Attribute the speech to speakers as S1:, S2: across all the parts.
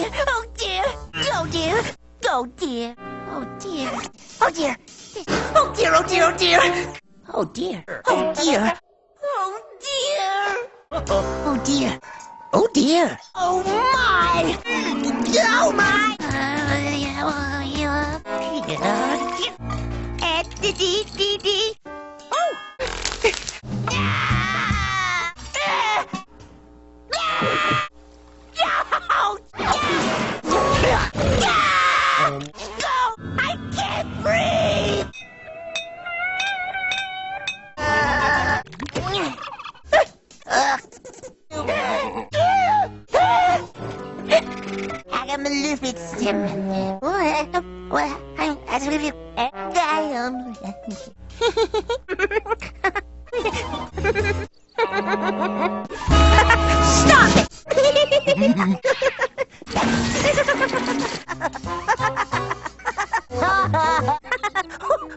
S1: Oh dear! Oh dear! Oh dear! Oh dear! Oh dear! Oh dear! Oh dear! Oh dear! Oh dear! Oh dear! Oh dear! Oh dear! Oh dear! Oh my! Oh my! Oh! No! I can't breathe! Stop it!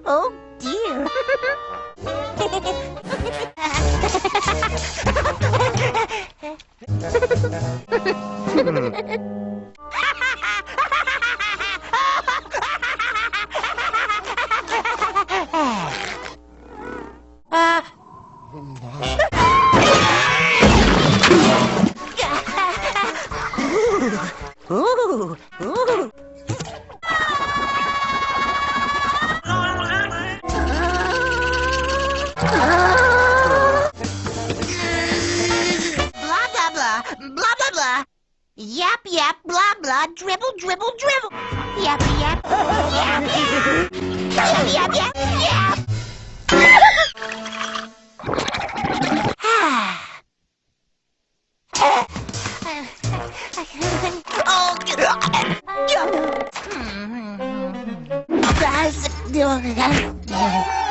S1: Oh dear. Ooh, ooh. Blah, blah, blah, blah, blah, blah. Yap, yap, blah, blah, dribble, dribble, dribble. Yap, yap, yap, yap. Yap, yap, yap, yap. Oh,